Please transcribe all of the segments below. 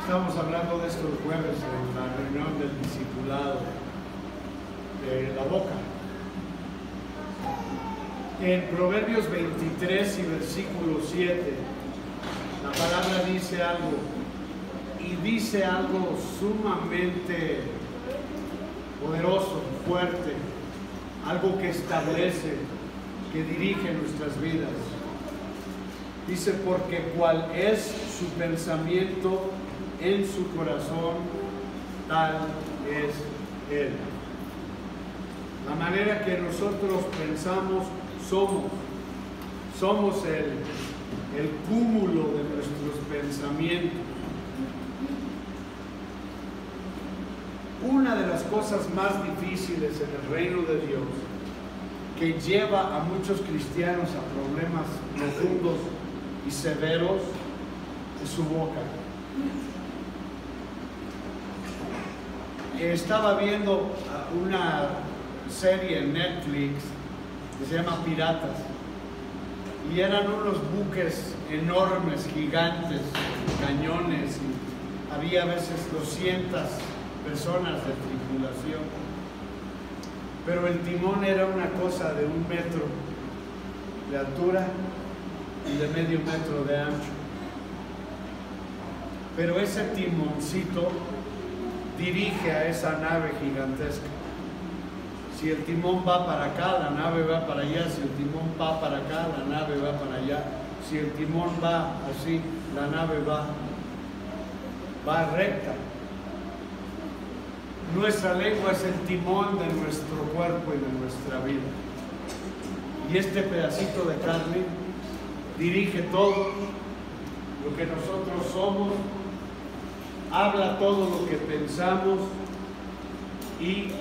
Estamos hablando de esto el jueves en la reunión del discipulado de la boca. En Proverbios 23 y versículo 7, la palabra dice algo, y dice algo sumamente poderoso, fuerte, algo que establece, que dirige nuestras vidas. Dice, porque cual es su pensamiento en su corazón, tal es él. La manera que nosotros pensamos somos el cúmulo de nuestros pensamientos. Una de las cosas más difíciles en el reino de Dios, que lleva a muchos cristianos a problemas profundos y severos, es su boca. Estaba viendo una serie en Netflix que se llama Piratas, y eran unos buques enormes, gigantes, cañones, y había a veces 200 personas de tripulación, pero el timón era una cosa de 1 metro de altura y de medio metro de ancho. Pero ese timoncito dirige a esa nave gigantesca. Si el timón va para acá, la nave va para allá. Si el timón va para acá, la nave va para allá. Si el timón va así, la nave va recta. Nuestra lengua es el timón de nuestro cuerpo y de nuestra vida. Y este pedacito de carne dirige todo lo que nosotros somos, habla todo lo que pensamos y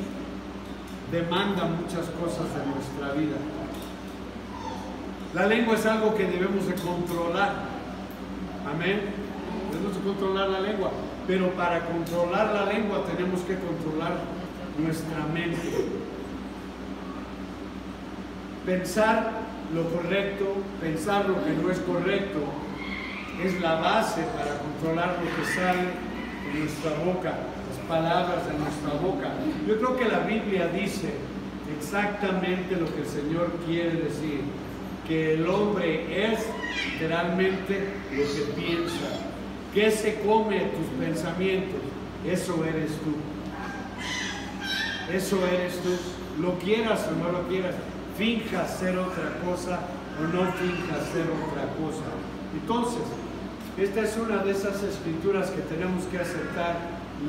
demanda muchas cosas de nuestra vida. La lengua es algo que debemos de controlar. Amén. Debemos de controlar la lengua. Pero para controlar la lengua tenemos que controlar nuestra mente. Pensar lo correcto, pensar lo que no es correcto, es la base para controlar lo que sale de nuestra boca, las palabras de nuestra boca. Yo creo que la Biblia dice exactamente lo que el Señor quiere decir, que el hombre es literalmente lo que piensa. ¿Qué se come tus pensamientos? Eso eres tú. Eso eres tú. Lo quieras o no lo quieras, finjas ser otra cosa o no finjas ser otra cosa. Entonces, esta es una de esas escrituras que tenemos que aceptar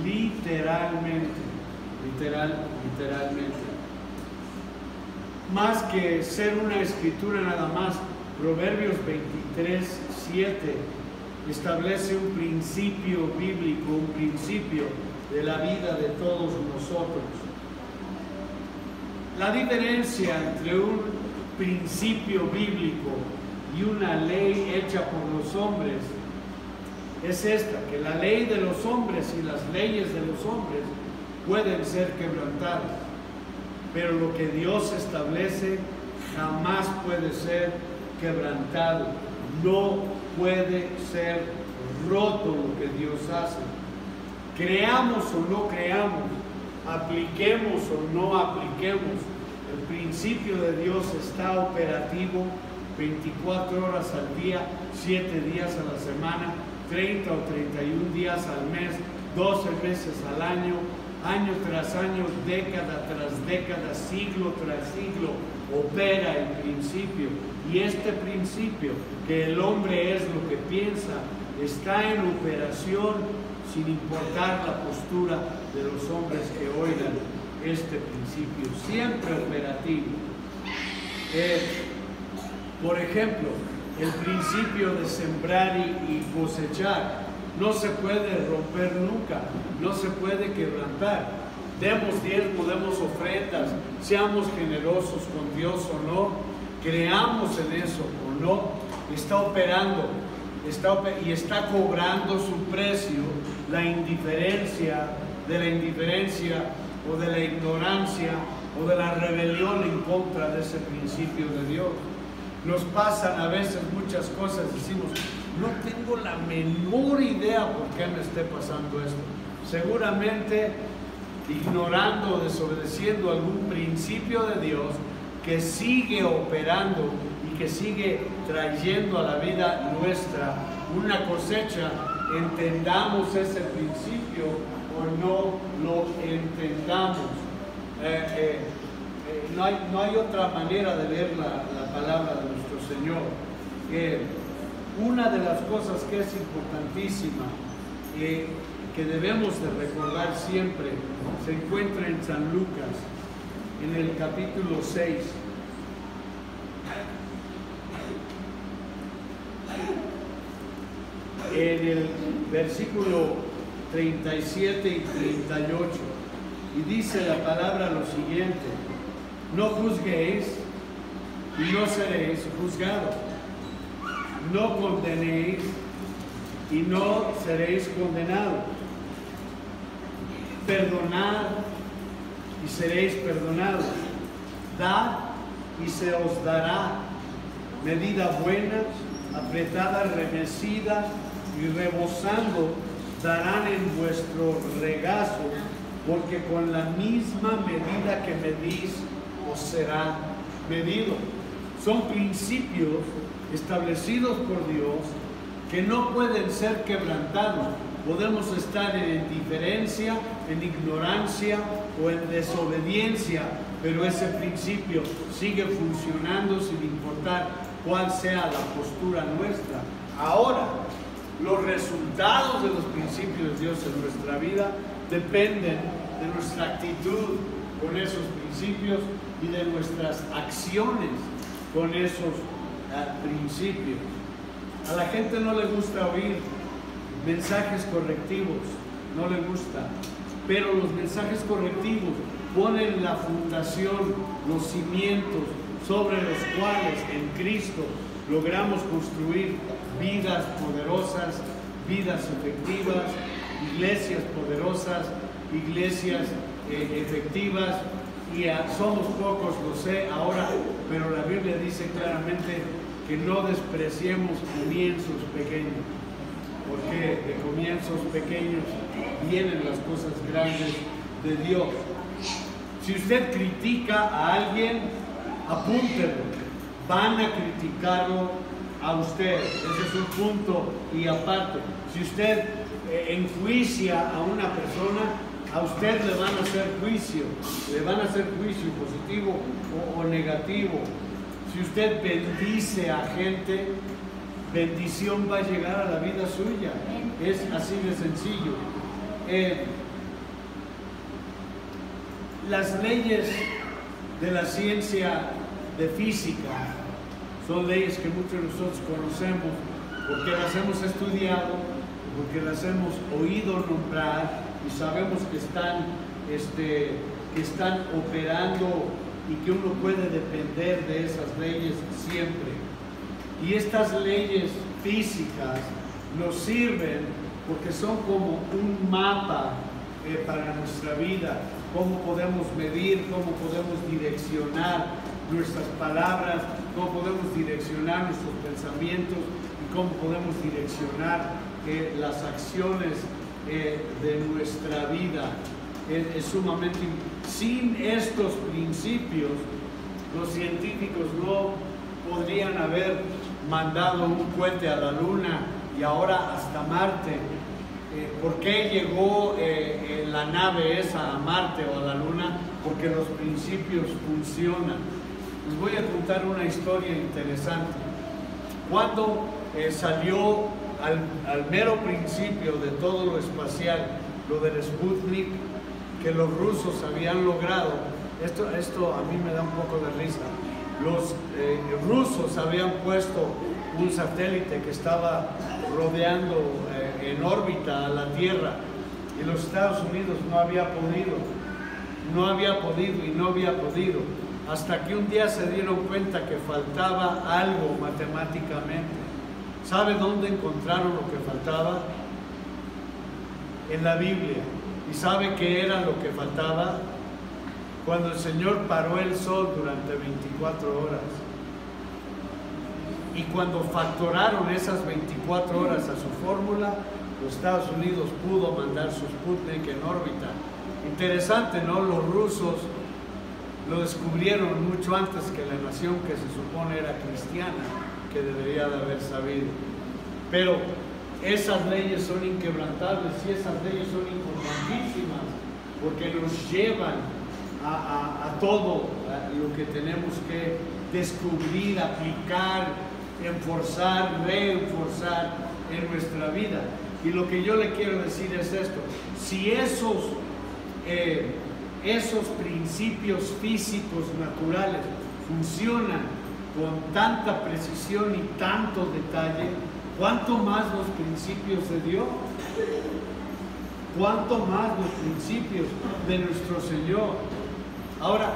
literalmente. Literalmente. Más que ser una escritura nada más, Proverbios 23, 7 establece un principio bíblico, un principio de la vida de todos nosotros. La diferencia entre un principio bíblico y una ley hecha por los hombres es esta, que la ley de los hombres y las leyes de los hombres pueden ser quebrantadas, pero lo que Dios establece jamás puede ser quebrantado. No puede ser roto lo que Dios hace. Creamos o no creamos, apliquemos o no apliquemos, el principio de Dios está operativo 24 horas al día, 7 días a la semana, 30 o 31 días al mes, 12 meses al año, año tras año, década tras década, siglo tras siglo, opera el principio. Y este principio, que el hombre es lo que piensa, está en operación sin importar la postura de los hombres que oigan este principio, siempre operativo. Por ejemplo, el principio de sembrar y cosechar no se puede romper nunca, no se puede quebrantar. Demos diezmo, demos ofrendas, seamos generosos con Dios o no, creamos en eso o no, está operando y está cobrando su precio la indiferencia o de la ignorancia o de la rebelión en contra de ese principio de Dios. Nos pasan a veces muchas cosas, decimos, no tengo la menor idea por qué me esté pasando esto. Seguramente ignorando o desobedeciendo algún principio de Dios que sigue operando y que sigue trayendo a la vida nuestra una cosecha, entendamos ese principio o no lo entendamos. No hay otra manera de ver la palabra de nuestro Señor. Una de las cosas que es importantísima, que debemos de recordar siempre, se encuentra en San Lucas, en el capítulo 6. En el versículo 37 y 38, y dice la palabra lo siguiente: no juzguéis y no seréis juzgados, no condenéis y no seréis condenados, perdonad y seréis perdonados, dad y se os dará, medida buena, apretada, remecida y rebosando, darán en vuestro regazo, porque con la misma medida que medís os será medido. Son principios establecidos por Dios que no pueden ser quebrantados. Podemos estar en indiferencia, en ignorancia o en desobediencia, pero ese principio sigue funcionando sin importar cuál sea la postura nuestra. Ahora, los resultados de los principios de Dios en nuestra vida dependen de nuestra actitud con esos principios y de nuestras acciones con esos principios. A la gente no le gusta oír mensajes correctivos, no le gusta, pero los mensajes correctivos ponen la fundación, los cimientos sobre los cuales en Cristo logramos construir vidas poderosas, vidas efectivas, iglesias poderosas, iglesias efectivas, y somos pocos, lo sé ahora, pero la Biblia dice claramente que no despreciemos comienzos pequeños, porque de comienzos pequeños vienen las cosas grandes de Dios. Si usted critica a alguien, apúntelo, van a criticarlo a usted, ese es un punto y aparte. Si usted enjuicia a una persona, a usted le van a hacer juicio positivo o negativo. Si usted bendice a gente, bendición va a llegar a la vida suya. Es así de sencillo. Las leyes de la ciencia de física son leyes que muchos de nosotros conocemos porque las hemos estudiado, porque las hemos oído nombrar y sabemos que están operando y que uno puede depender de esas leyes siempre. Y estas leyes físicas nos sirven porque son como un mapa para nuestra vida, cómo podemos medir, cómo podemos direccionar nuestras palabras, cómo podemos direccionar nuestros pensamientos y cómo podemos direccionar las acciones de nuestra vida. Es sumamente. Sin estos principios, los científicos no podrían haber mandado un cohete a la Luna y ahora hasta Marte. ¿Por qué llegó la nave esa a Marte o a la Luna? Porque los principios funcionan. Les voy a contar una historia interesante. Cuando salió al mero principio de todo lo espacial, lo del Sputnik, que los rusos habían logrado, esto a mí me da un poco de risa. Los rusos habían puesto un satélite que estaba rodeando en órbita a la Tierra, y los Estados Unidos no había podido, hasta que un día se dieron cuenta que faltaba algo matemáticamente. ¿Sabe dónde encontraron lo que faltaba? En la Biblia. ¿Y sabe qué era lo que faltaba? Cuando el Señor paró el sol durante 24 horas. Y cuando factoraron esas 24 horas a su fórmula, los Estados Unidos pudo mandar su Sputnik en órbita. Interesante, ¿no? Los rusos lo descubrieron mucho antes que la nación que se supone era cristiana, que debería de haber sabido. Pero esas leyes son inquebrantables y esas leyes son importantísimas porque nos llevan a todo lo que tenemos que descubrir, aplicar, enforzar, reforzar en nuestra vida. Y lo que yo le quiero decir es esto: si esos principios físicos naturales funcionan con tanta precisión y tanto detalle, ¿cuánto más los principios de Dios? ¿Cuánto más los principios de nuestro Señor? Ahora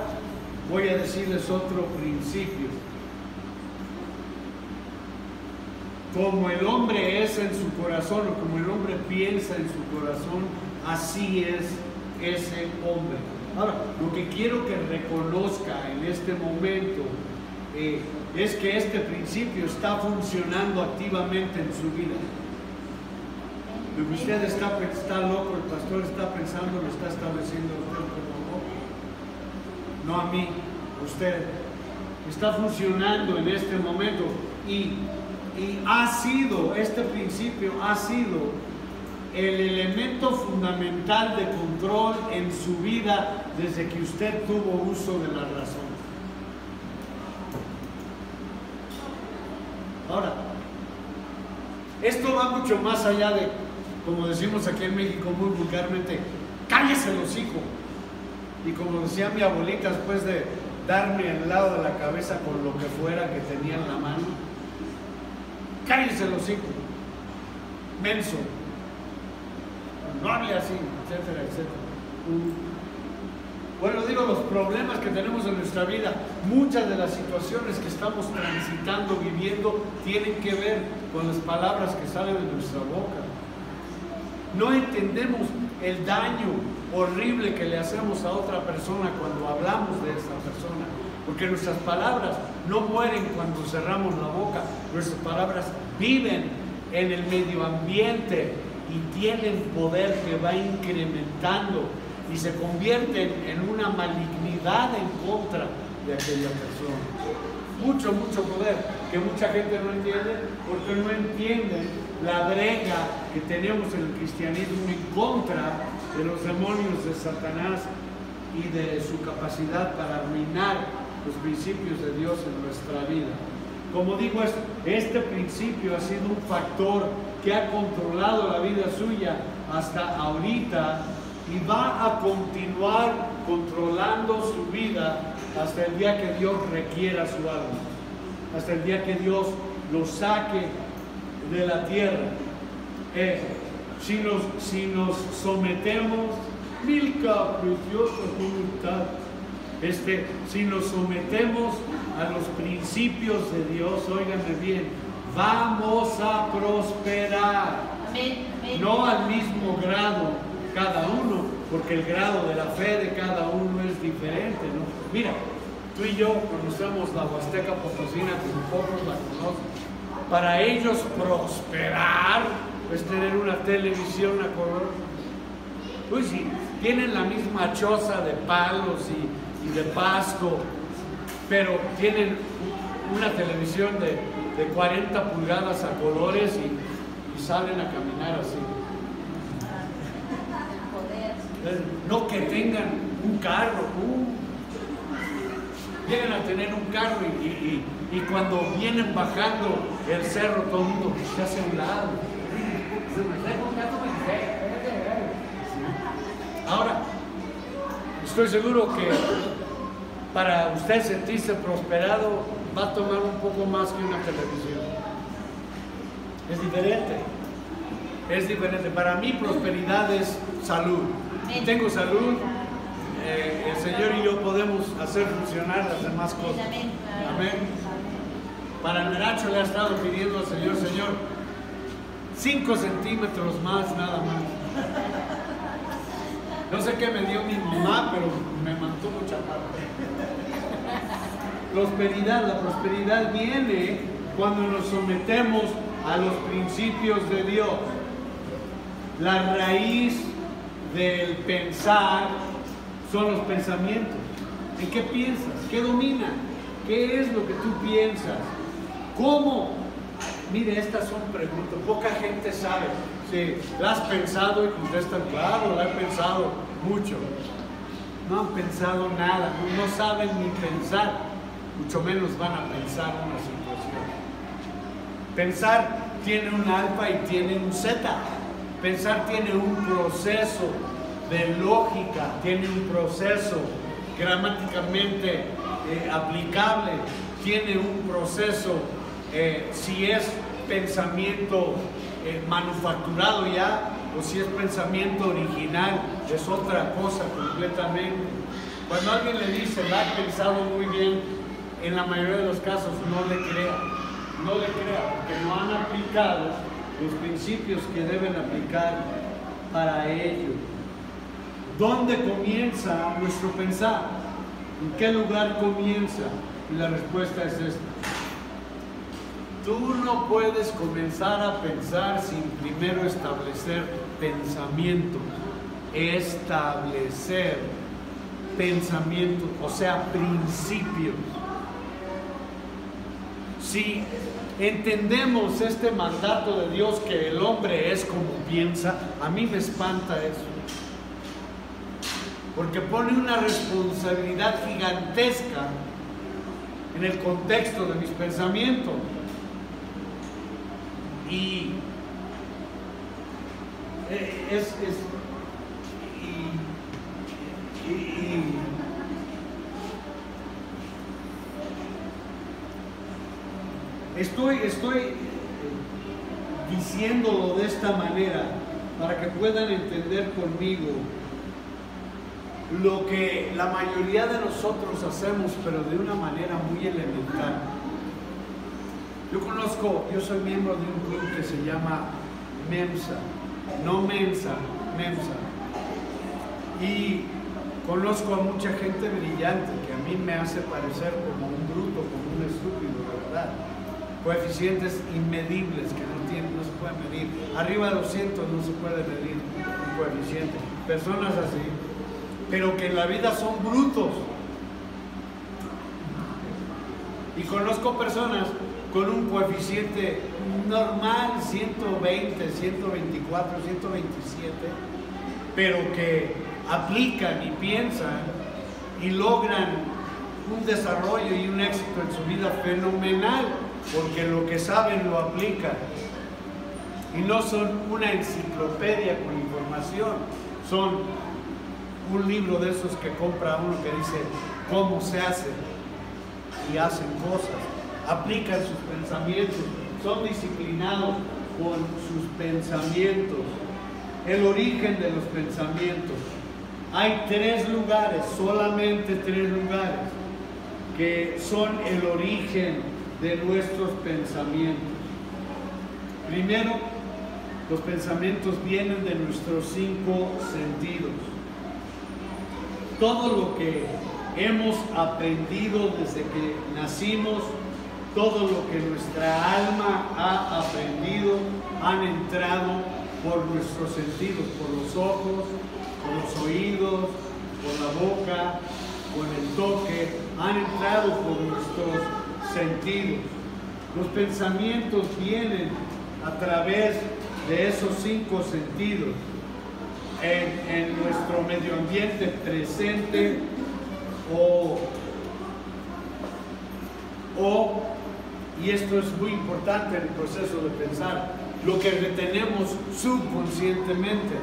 voy a decirles otro principio. Como el hombre es en su corazón, o como el hombre piensa en su corazón, así es ese hombre. Ahora, lo que quiero que reconozca en este momento es que este principio está funcionando activamente en su vida. Lo que usted está loco, el pastor está pensando, lo está estableciendo usted como loco. No a mí, usted. Está funcionando en este momento y este principio ha sido el elemento fundamental de control en su vida desde que usted tuvo uso de la razón. Ahora, esto va mucho más allá de, como decimos aquí en México muy vulgarmente, cállese el hocico. Y como decía mi abuelita, después de darme al lado de la cabeza con lo que fuera que tenía en la mano, cállese el hocico, menso, no hable así, etcétera, etcétera. Bueno, digo, los problemas que tenemos en nuestra vida, muchas de las situaciones que estamos transitando, viviendo, tienen que ver con las palabras que salen de nuestra boca. No entendemos el daño horrible que le hacemos a otra persona cuando hablamos de esa persona, porque nuestras palabras no mueren cuando cerramos la boca, nuestras palabras viven en el medio ambiente y tienen poder que va incrementando y se convierten en una malignidad en contra de aquella persona. Mucho, mucho poder que mucha gente no entiende porque no entienden la brega que tenemos en el cristianismo en contra de los demonios de Satanás y de su capacidad para arruinar los principios de Dios en nuestra vida. Como digo, este principio ha sido un factor que ha controlado la vida suya hasta ahorita y va a continuar controlando su vida hasta el día que Dios requiera su alma, hasta el día que Dios lo saque de la tierra. Si nos sometemos, Milka, preciosa voluntad, si nos sometemos a los principios de Dios, óiganme bien, vamos a prosperar. Amén, amén. No al mismo grado cada uno, porque el grado de la fe de cada uno es diferente, ¿no? Mira, tú y yo conocemos la Huasteca Potosina, como pocos la conocen. Para ellos prosperar es tener una televisión a color. Uy, sí, tienen la misma choza de palos y de pasto, pero tienen una televisión de 40 pulgadas a colores y salen a caminar así. No que tengan un carro, llegan a tener un carro y cuando vienen bajando el cerro todo el mundo se hace a un lado. Ahora, estoy seguro que para usted sentirse prosperado va a tomar un poco más que una televisión. Es diferente. Es diferente. Para mí prosperidad es salud. Si tengo salud, el Señor y yo podemos hacer funcionar las demás cosas. Amén. Para el Meracho le ha estado pidiendo al Señor, Señor, 5 centímetros más, nada más. No sé qué me dio mi mamá, pero me mantuvo chaparro. Prosperidad, la prosperidad viene cuando nos sometemos a los principios de Dios. La raíz del pensar son los pensamientos. ¿En qué piensas? ¿Qué domina? ¿Qué es lo que tú piensas? ¿Cómo? Mire, estas son preguntas. Poca gente sabe. Sí, ¿la has pensado? Y contestan, claro, la he pensado mucho. No han pensado nada, no saben ni pensar, mucho menos van a pensar una situación. Pensar tiene un alfa y tiene un zeta. Pensar tiene un proceso de lógica, tiene un proceso gramáticamente aplicable, tiene un proceso, si es pensamiento manufacturado ya, o si es pensamiento original, es otra cosa completamente. Cuando alguien le dice, la he pensado muy bien, en la mayoría de los casos no le crea, porque no han aplicado los principios que deben aplicar para ello. ¿Dónde comienza nuestro pensar? ¿En qué lugar comienza? Y la respuesta es esta. Tú no puedes comenzar a pensar sin primero establecer pensamientos. Establecer pensamientos, o sea, principios. Si entendemos este mandato de Dios que el hombre es como piensa, a mí me espanta eso. Porque pone una responsabilidad gigantesca en el contexto de mis pensamientos. Y estoy diciéndolo de esta manera para que puedan entender conmigo lo que la mayoría de nosotros hacemos, pero de una manera muy elemental. Yo soy miembro de un club que se llama MEMSA, no Mensa, MEMSA. Y conozco a mucha gente brillante que a mí me hace parecer como un bruto, como un estúpido, la verdad. Coeficientes inmedibles que no se pueden medir. Arriba de 200 no se puede medir un coeficiente. Personas así, pero que en la vida son brutos. Y conozco personas con un coeficiente normal, 120, 124, 127, pero que aplican y piensan y logran un desarrollo y un éxito en su vida fenomenal, porque lo que saben lo aplican. Y no son una enciclopedia con información, son un libro de esos que compra uno que dice cómo se hace, y hacen cosas, aplican sus pensamientos, son disciplinados con sus pensamientos. El origen de los pensamientos. Hay 3 lugares, solamente 3 lugares, que son el origen de nuestros pensamientos. Primero, los pensamientos vienen de nuestros 5 sentidos. Todo lo que hemos aprendido desde que nacimos, todo lo que nuestra alma ha aprendido, han entrado por nuestros sentidos, por los ojos, por los oídos, por la boca, con el toque, han entrado por nuestros sentidos. Los pensamientos vienen a través de esos 5 sentidos en nuestro medio ambiente presente y esto es muy importante en el proceso de pensar, lo que retenemos subconscientemente.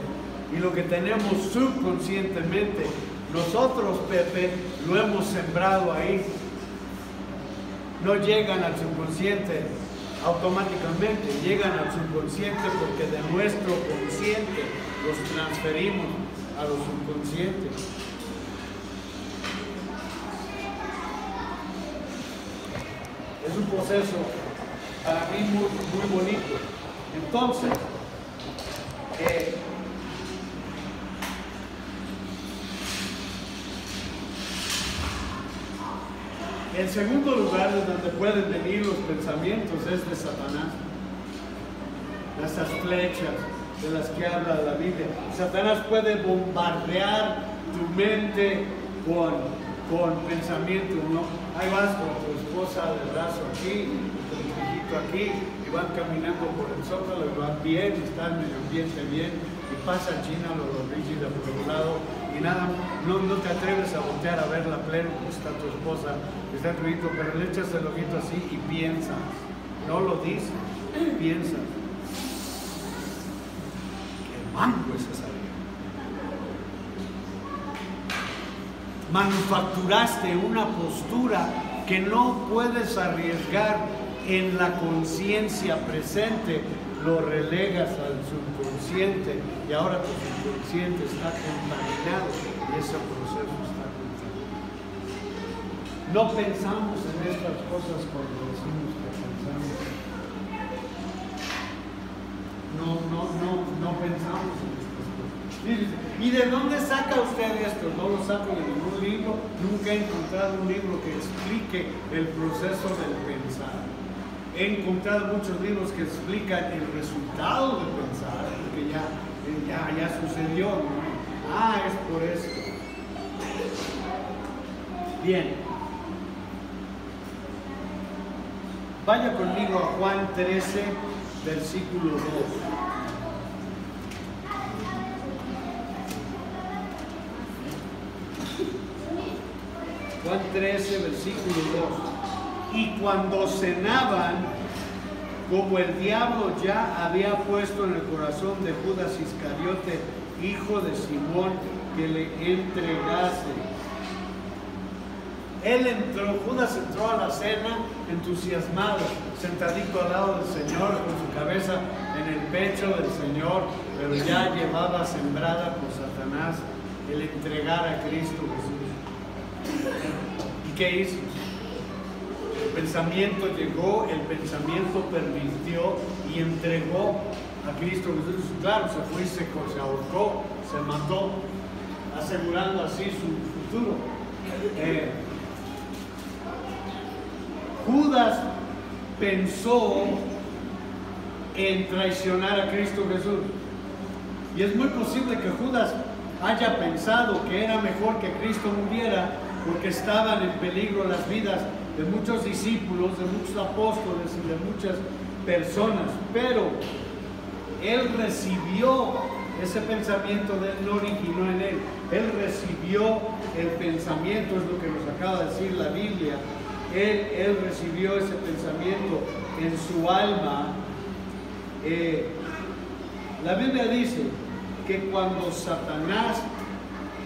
Y lo que tenemos subconscientemente, nosotros, Pepe, lo hemos sembrado ahí. No llegan al subconsciente automáticamente, llegan al subconsciente porque de nuestro consciente los transferimos a lo subconsciente. Es un proceso para mí muy bonito. Entonces, El segundo lugar de donde pueden venir los pensamientos es de Satanás. Esas flechas de las que habla la Biblia. Satanás puede bombardear tu mente con pensamientos, ¿no? Ahí vas con tu esposa del brazo aquí, con tu hijito aquí, y van caminando por el zócalo y van bien, está el medio ambiente bien, y pasa China, lo rígida por un lado, y nada, no te atreves a voltear a verla pleno, porque está tu esposa, está tu hijo, pero le echas el ojito así y piensas, no lo dices, piensas. ¡Qué mango es esa vida! Manufacturaste una postura que no puedes arriesgar en la conciencia presente, lo relegas al subconsciente y ahora tu subconsciente está contaminado y ese proceso está contaminado. No pensamos en estas cosas cuando decimos que pensamos. No pensamos en estas cosas. ¿Y de dónde saca usted esto? No lo saco de ningún libro. Nunca he encontrado un libro que explique el proceso del pensar. He encontrado muchos libros que explican el resultado de pensar, porque ya sucedió, ¿no? Ah, es por esto. Bien. Vaya conmigo a Juan 13, versículo 2. Juan 13, versículo 2. Y cuando cenaban, como el diablo ya había puesto en el corazón de Judas Iscariote, hijo de Simón, que le entregase. Judas entró a la cena entusiasmado, sentadito al lado del Señor, con su cabeza en el pecho del Señor, pero ya llevaba sembrada por Satanás el entregar a Cristo Jesús. ¿Y qué hizo? El pensamiento llegó, el pensamiento permitió y entregó a Cristo Jesús. Claro, se fue y se ahorcó, se mató, asegurando así su futuro. Judas pensó en traicionar a Cristo Jesús. Y es muy posible que Judas haya pensado que era mejor que Cristo muriera porque estaban en peligro las vidas de muchos discípulos, de muchos apóstoles y de muchas personas. Pero él recibió ese pensamiento, de él no originó en él. Él recibió el pensamiento, es lo que nos acaba de decir la Biblia. Él recibió ese pensamiento en su alma. La Biblia dice que cuando Satanás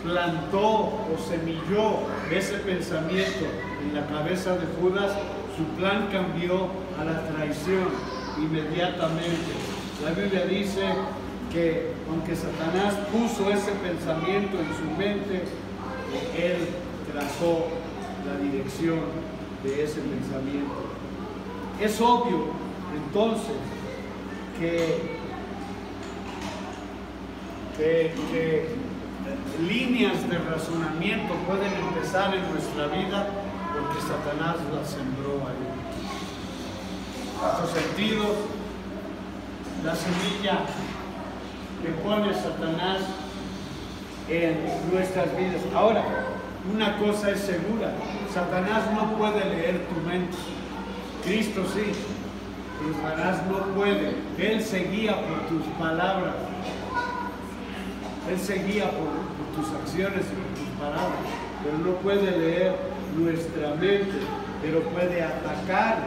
plantó o semilló ese pensamiento en la cabeza de Judas, su plan cambió a la traición inmediatamente. La Biblia dice que aunque Satanás puso ese pensamiento en su mente, él trazó la dirección de ese pensamiento. Es obvio entonces que líneas de razonamiento pueden empezar en nuestra vida porque Satanás las sembró ahí. Nuestros sentidos, la semilla que pone Satanás en nuestras vidas. Ahora, una cosa es segura: Satanás no puede leer tu mente. Cristo sí, pero Satanás no puede. Él se guía por tus palabras. Él se guía por tus acciones y por tus palabras, pero no puede leer nuestra mente, pero puede atacar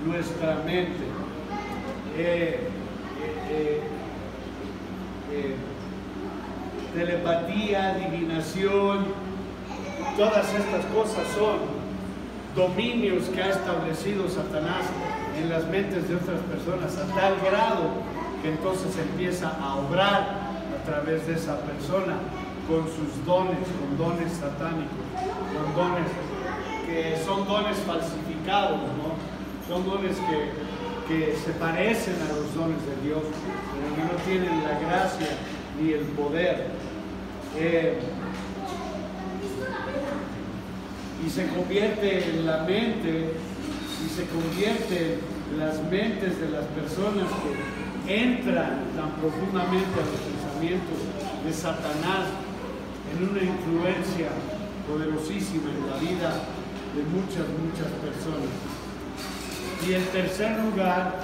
nuestra mente. Telepatía, adivinación, todas estas cosas son dominios que ha establecido Satanás en las mentes de otras personas, a tal grado que entonces empieza a obrar a través de esa persona con sus dones, con dones satánicos, con dones que son dones falsificados, ¿no? Son dones que se parecen a los dones de Dios, pero que no tienen la gracia ni el poder. y se convierte en la mente y se convierte en las mentes de las personas que entran tan profundamente a los pensamientos de Satanás en una influencia poderosísima en la vida de muchas personas. Y en tercer lugar,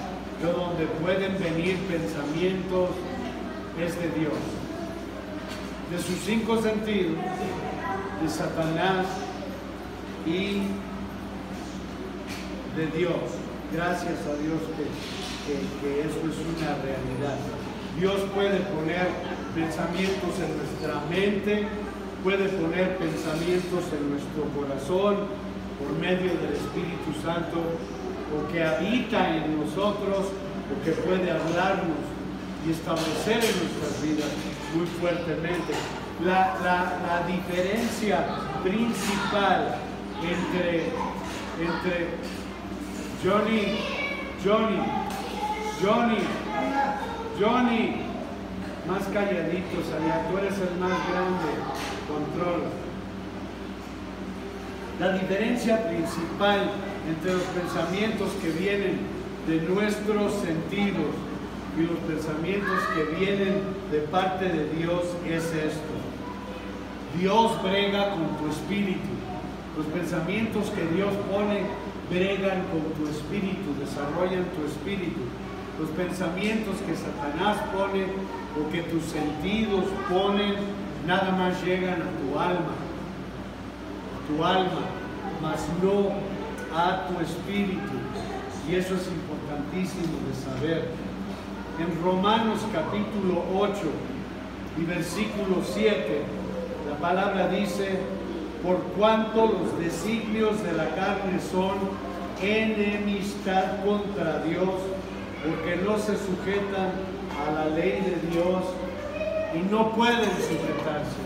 de donde pueden venir pensamientos, es de Dios, de sus 5 sentidos, de Satanás y de Dios. Gracias a Dios que eso es una realidad. Dios puede poner pensamientos en nuestra mente, puede poner pensamientos en nuestro corazón por medio del Espíritu Santo, o que habita en nosotros, o que puede hablarnos y establecer en nuestras vidas muy fuertemente. La diferencia principal entre Johnny, más calladitos allá, tú eres el más grande, controla. La diferencia principal entre los pensamientos que vienen de nuestros sentidos y los pensamientos que vienen de parte de Dios es esto: Dios brega con tu espíritu. Los pensamientos que Dios pone bregan con tu espíritu, desarrollan tu espíritu. Los pensamientos que Satanás pone o que tus sentidos ponen nada más llegan a tu alma, mas no a tu espíritu. Y eso es importantísimo de saber. En Romanos capítulo 8 y versículo 7, la palabra dice: por cuanto los designios de la carne son enemistad contra Dios, porque no se sujetan a la ley de Dios y no pueden sujetarse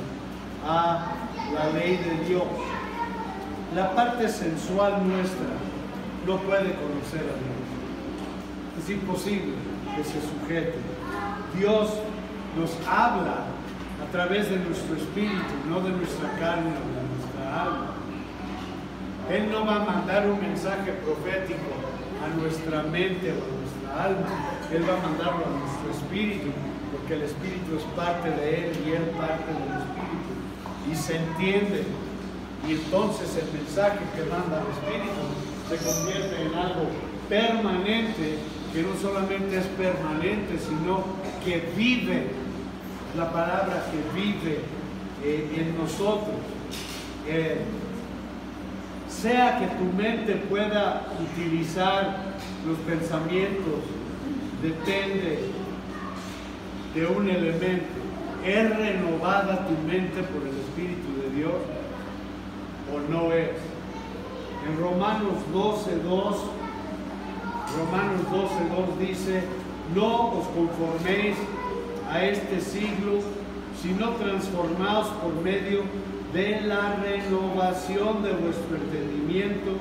a la ley de Dios. La parte sensual nuestra no puede conocer a Dios. Es imposible que se sujete. Dios nos habla a través de nuestro espíritu, no de nuestra carne o de nuestra alma. Él no va a mandar un mensaje profético a nuestra mente o a nuestra alma. Él va a mandarlo a nuestro espíritu, porque el espíritu es parte de Él y Él parte del espíritu. Y se entiende. Y entonces el mensaje que manda el espíritu se convierte en algo permanente, que no solamente es permanente, sino que vive. La palabra que vive en nosotros. Sea que tu mente pueda utilizar los pensamientos, depende de un elemento. ¿Es renovada tu mente por el Espíritu de Dios o no es? En Romanos 12:2 dice: no os conforméis a este siglo, sino transformaos por medio de la renovación de vuestro entendimiento,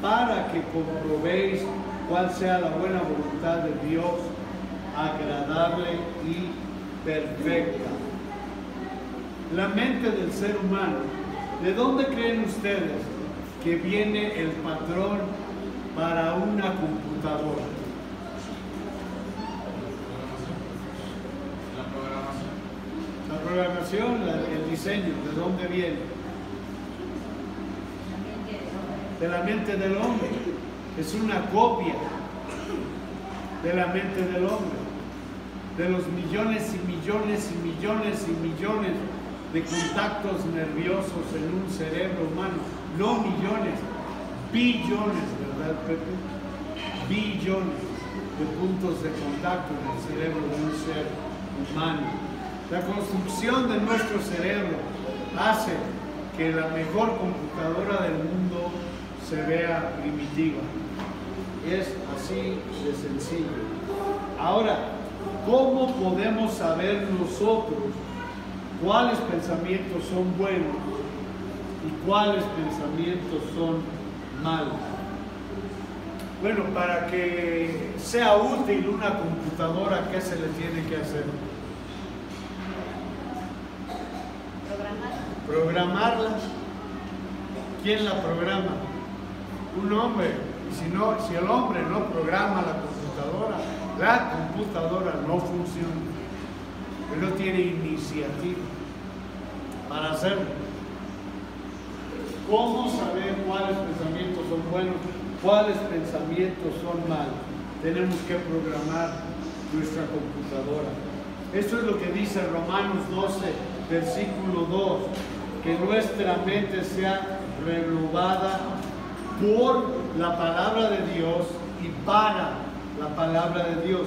para que comprobéis cuál sea la buena voluntad de Dios, agradable y perfecta. La mente del ser humano, ¿de dónde creen ustedes que viene el patrón para una computadora? La programación, el diseño, ¿de dónde viene? De la mente del hombre. Es una copia de la mente del hombre, de los millones y millones y millones y millones de contactos nerviosos en un cerebro humano. No millones, billones, ¿verdad, Pepe? Billones de puntos de contacto en el cerebro de un ser humano. La construcción de nuestro cerebro hace que la mejor computadora del mundo se vea primitiva. Es así de sencillo. Ahora, ¿cómo podemos saber nosotros cuáles pensamientos son buenos y cuáles pensamientos son malos? Bueno, para que sea útil una computadora, ¿qué se le tiene que hacer? Programarla. ¿quién la programa? Un hombre. Y si el hombre no programa la computadora no funciona. Él no tiene iniciativa para hacerlo. ¿Cómo saber cuáles pensamientos son buenos, cuáles pensamientos son malos? Tenemos que programar nuestra computadora. Esto es lo que dice Romanos 12, versículo 2, que nuestra mente sea renovada por la palabra de Dios y para la palabra de Dios.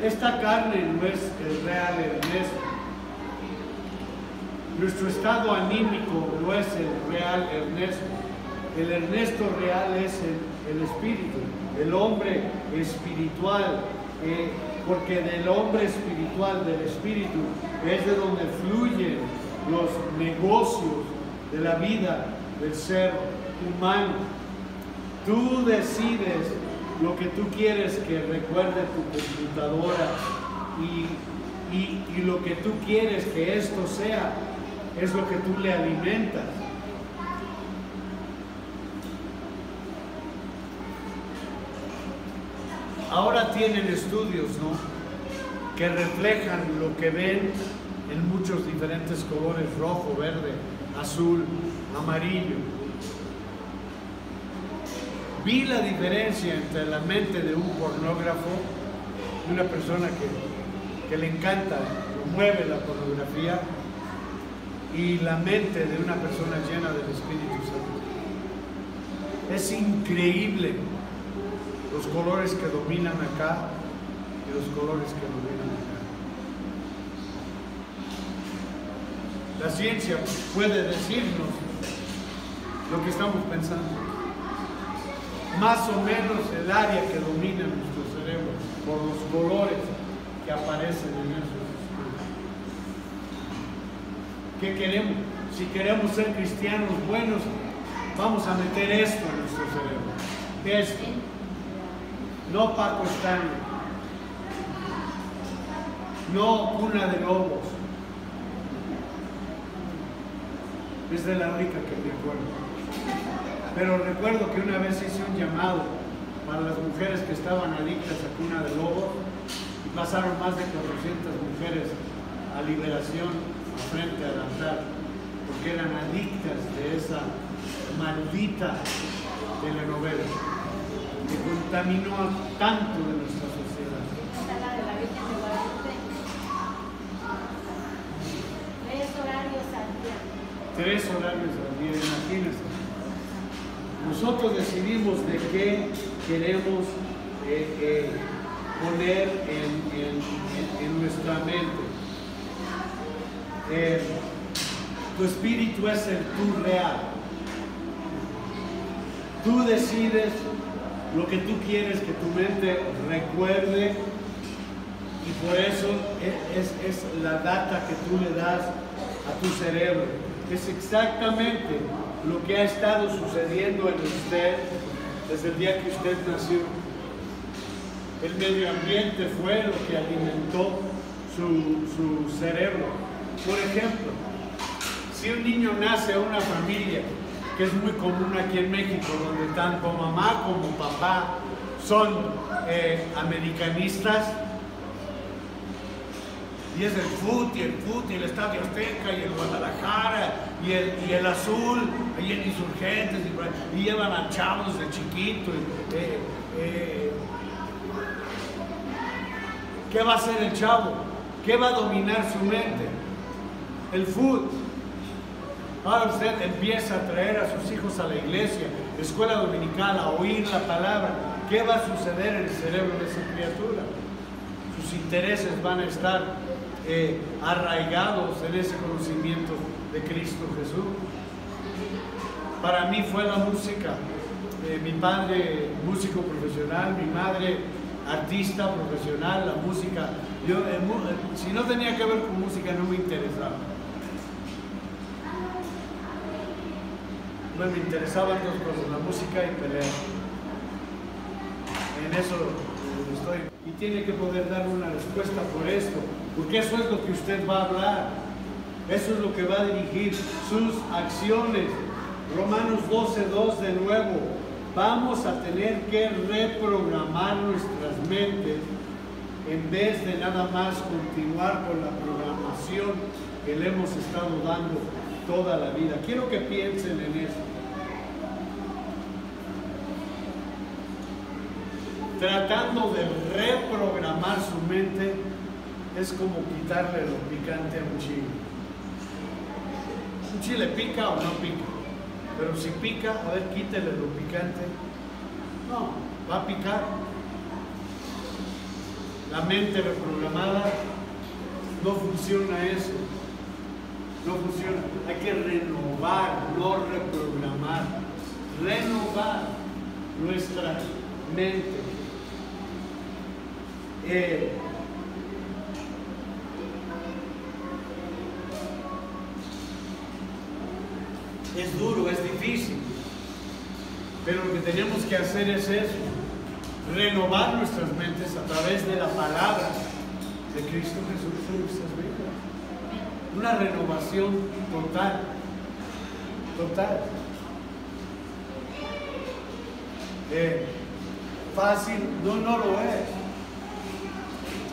Esta carne no es el real Ernesto. Nuestro estado anímico no es el real Ernesto. El Ernesto real es el espíritu, el hombre espiritual, porque del hombre espiritual, del espíritu, es de donde fluyen los negocios de la vida del ser humano. Tú decides lo que tú quieres que recuerde tu computadora y lo que tú quieres que esto sea, es lo que tú le alimentas. Ahora tienen estudios, ¿no?, que reflejan lo que ven en muchos diferentes colores: rojo, verde, azul, amarillo. Vi la diferencia entre la mente de un pornógrafo, de una persona que le encanta, lo mueve la pornografía, y la mente de una persona llena del Espíritu Santo. Es increíble los colores que dominan acá y los colores que dominan acá. La ciencia puede decirnos lo que estamos pensando, más o menos el área que domina nuestro cerebro por los colores que aparecen en esos estudios. ¿Qué queremos? Si queremos ser cristianos buenos, vamos a meter esto en nuestro cerebro. Esto. No Paco Stanley. No Cuna de Lobos. Es de la rica que recuerdo. Pero recuerdo que una vez hice un llamado para las mujeres que estaban adictas a Cuna de Lobos y pasaron más de 400 mujeres a liberación frente al altar, porque eran adictas de esa maldita telenovela que contaminó tanto de nuestra sociedad. Esta es la de la Virgen de Guadalupe. 3 horarios al día. 3 horarios al día, imagínense. Nosotros decidimos de qué queremos poner en nuestra mente. Tu espíritu es el tú real. Tú decides lo que tú quieres que tu mente recuerde, y por eso es la data que tú le das a tu cerebro. Es exactamente lo que ha estado sucediendo en usted desde el día que usted nació. El medio ambiente fue lo que alimentó su cerebro. Por ejemplo, si un niño nace a una familia, que es muy común aquí en México, donde tanto mamá como papá son americanistas, y es el fut, y el Estadio Azteca, y el Guadalajara, y el azul, ahí en Insurgentes, y llevan a chavos de chiquito. ¿Qué va a hacer el chavo? ¿Qué va a dominar su mente? El fut. Ahora usted empieza a traer a sus hijos a la iglesia, escuela dominical, a oír la palabra. ¿Qué va a suceder en el cerebro de esa criatura? Sus intereses van a estar arraigados en ese conocimiento de Cristo Jesús. Para mí fue la música. Mi padre músico profesional, mi madre artista profesional, la música. Yo, si no tenía que ver con música, no me interesaba. Me interesaban dos cosas, la música y pelear. En eso estoy. Y tiene que poder dar una respuesta por esto, porque eso es lo que usted va a hablar. Eso es lo que va a dirigir sus acciones. Romanos 12:2 de nuevo. Vamos a tener que reprogramar nuestras mentes en vez de nada más continuar con la programación que le hemos estado dando toda la vida. Quiero que piensen en eso. Tratando de reprogramar su mente es como quitarle lo picante a un chile. ¿Un chile pica o no pica? Pero si pica, a ver, quítele lo picante. No, va a picar. La mente reprogramada no funciona eso. No funciona. Hay que renovar, no reprogramar. Renovar nuestra mente. Es duro, es difícil, pero lo que tenemos que hacer es eso, renovar nuestras mentes a través de la palabra de Cristo Jesús en nuestras vidas. Una renovación total, total. Fácil, no lo es.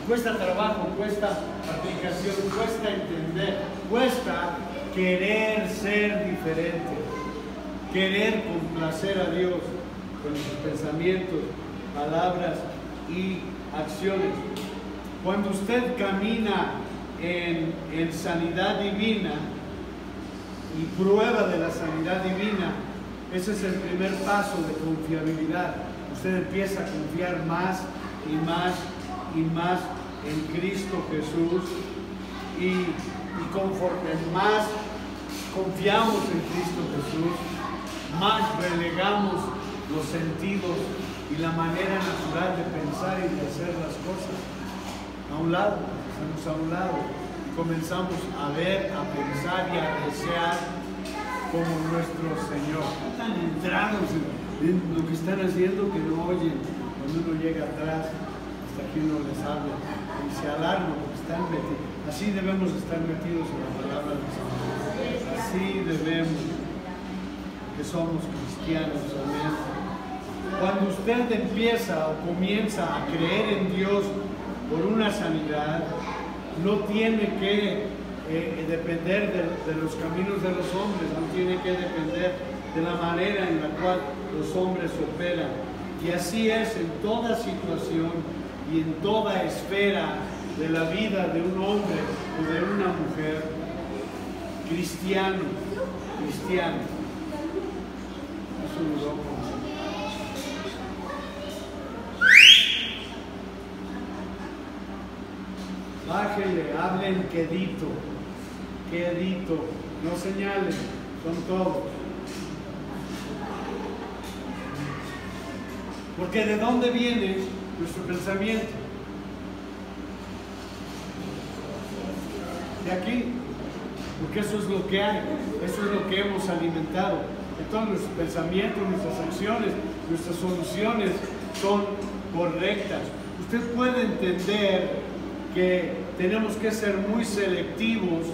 Cuesta trabajo, cuesta aplicación, cuesta entender, cuesta querer ser diferente, querer complacer a Dios con sus pensamientos, palabras y acciones. Cuando usted camina en sanidad divina y prueba de la sanidad divina, ese es el primer paso de confiabilidad. Usted empieza a confiar más y más y más en Cristo Jesús, y conforme más confiamos en Cristo Jesús, más relegamos los sentidos y la manera natural de pensar y de hacer las cosas a un lado, hacemos a un lado, y comenzamos a ver, a pensar y a desear como nuestro Señor. Están entrados en lo que están haciendo que no oyen cuando uno llega atrás hasta que uno les habla y se alarma porque están metidos. Así debemos estar metidos en la palabra del Señor. Así debemos, que somos cristianos. Amén. Cuando usted empieza o comienza a creer en Dios por una sanidad, no tiene que depender de los caminos de los hombres, no tiene que depender de la manera en la cual los hombres operan. Y así es en toda situación y en toda esfera de la vida de un hombre o de una mujer cristiano. Eso lo vamos a hacer. Bájenle, hablen quedito, no señalen, son todos. Porque ¿de dónde viene nuestro pensamiento? De aquí, porque eso es lo que hay, eso es lo que hemos alimentado. Entonces nuestros pensamientos, nuestras acciones, nuestras soluciones son correctas. Usted puede entender que tenemos que ser muy selectivos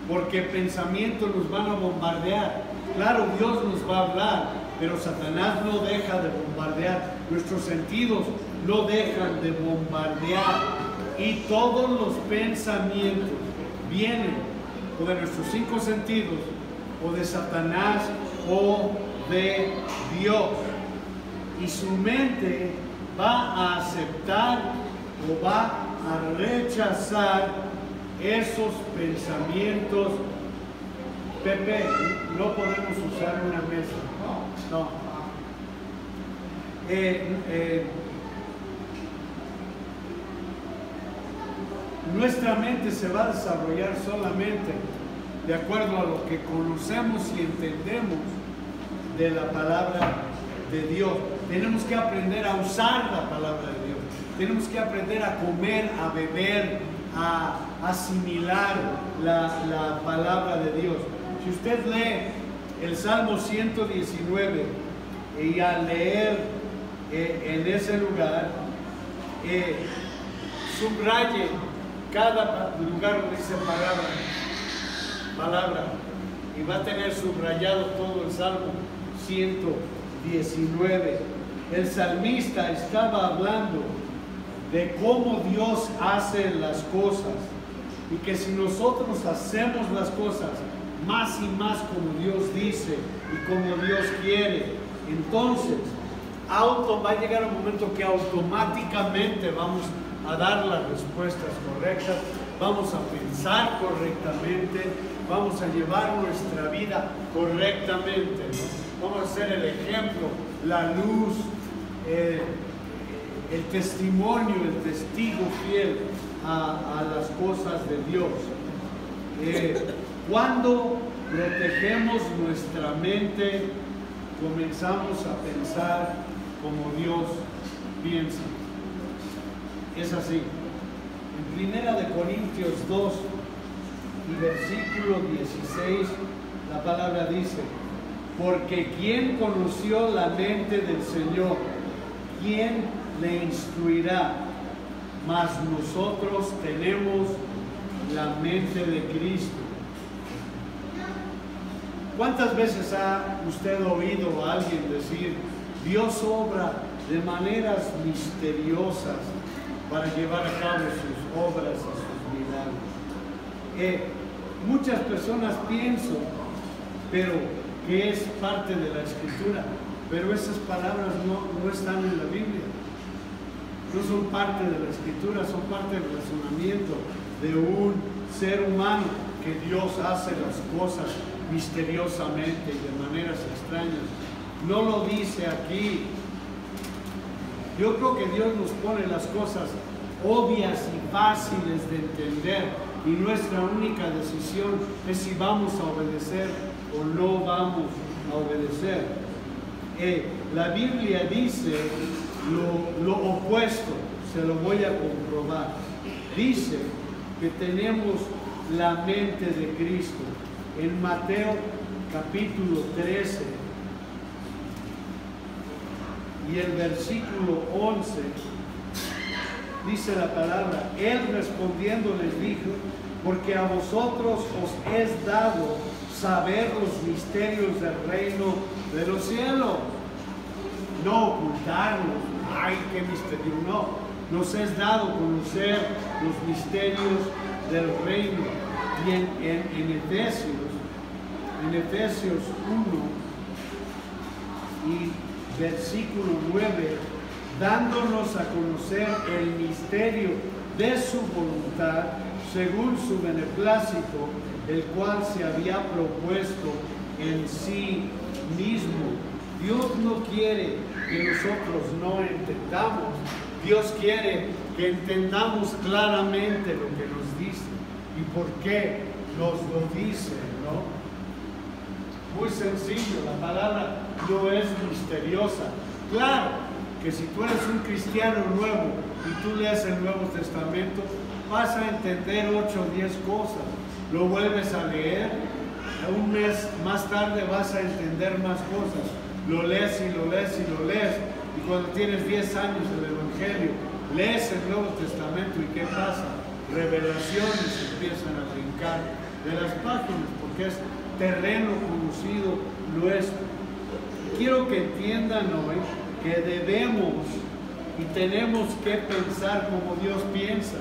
porque pensamientos nos van a bombardear. Claro, Dios nos va a hablar, pero Satanás no deja de bombardear. Nuestros sentidos no dejan de bombardear. Y todos los pensamientos vienen o de nuestros 5 sentidos, o de Satanás, o de Dios. Y su mente va a aceptar o va a rechazar esos pensamientos. Pepe, no podemos usar una mesa. No. Nuestra mente se va a desarrollar solamente de acuerdo a lo que conocemos y entendemos de la palabra de Dios. Tenemos que aprender a usar la palabra de Dios. Tenemos que aprender a comer, a beber, a asimilar la palabra de Dios. Si usted lee el Salmo 119 y al leer en ese lugar, subraye cada lugar donde dice palabra palabra y va a tener subrayado todo el Salmo 119. El salmista estaba hablando de cómo Dios hace las cosas y que si nosotros hacemos las cosas más y más como Dios dice y como Dios quiere, entonces va a llegar un momento que automáticamente vamos a dar las respuestas correctas, vamos a pensar correctamente, vamos a llevar nuestra vida correctamente, ¿no? Vamos a ser el ejemplo, la luz, el testimonio, el testigo fiel a las cosas de Dios. Cuando protegemos nuestra mente, comenzamos a pensar como Dios piensa. Es así. En 1 Corintios 2 y versículo 16, la palabra dice: porque ¿quién conoció la mente del Señor? ¿Quién le instruirá? Mas nosotros tenemos la mente de Cristo. ¿Cuántas veces ha usted oído a alguien decir: Dios obra de maneras misteriosas para llevar a cabo sus obras y sus milagros? Muchas personas piensan, que es parte de la Escritura, pero esas palabras no están en la Biblia. No son parte de la Escritura, son parte del razonamiento de un ser humano, que Dios hace las cosas misteriosamente y de maneras extrañas. No lo dice aquí. Yo creo que Dios nos pone las cosas obvias y fáciles de entender, y nuestra única decisión es si vamos a obedecer o no vamos a obedecer. La Biblia dice lo opuesto, se lo voy a comprobar. Dice que tenemos la mente de Cristo. En Mateo capítulo 13 y el versículo 11 dice la palabra: Él respondiendo les dijo: porque a vosotros os es dado saber los misterios del reino de los cielos, no ocultarlos. Ay, qué misterio. No, nos es dado conocer los misterios del reino. Y en Efesios 1 y versículo 9, dándonos a conocer el misterio de su voluntad, según su beneplácito, el cual se había propuesto en sí mismo. Dios no quiere que nosotros no entendamos. Dios quiere que entendamos claramente lo que nos dice y por qué nos lo dice, ¿no? Muy sencillo, la palabra no es misteriosa. Claro que si tú eres un cristiano nuevo y tú lees el Nuevo Testamento, vas a entender 8 o 10 cosas. Lo vuelves a leer, un mes más tarde vas a entender más cosas. Lo lees y lo lees y lo lees. Y cuando tienes 10 años del Evangelio, lees el Nuevo Testamento y ¿qué pasa? Revelaciones empiezan a brincar de las páginas, porque es terreno conocido nuestro. Quiero que entiendan hoy que debemos y tenemos que pensar como Dios piensa,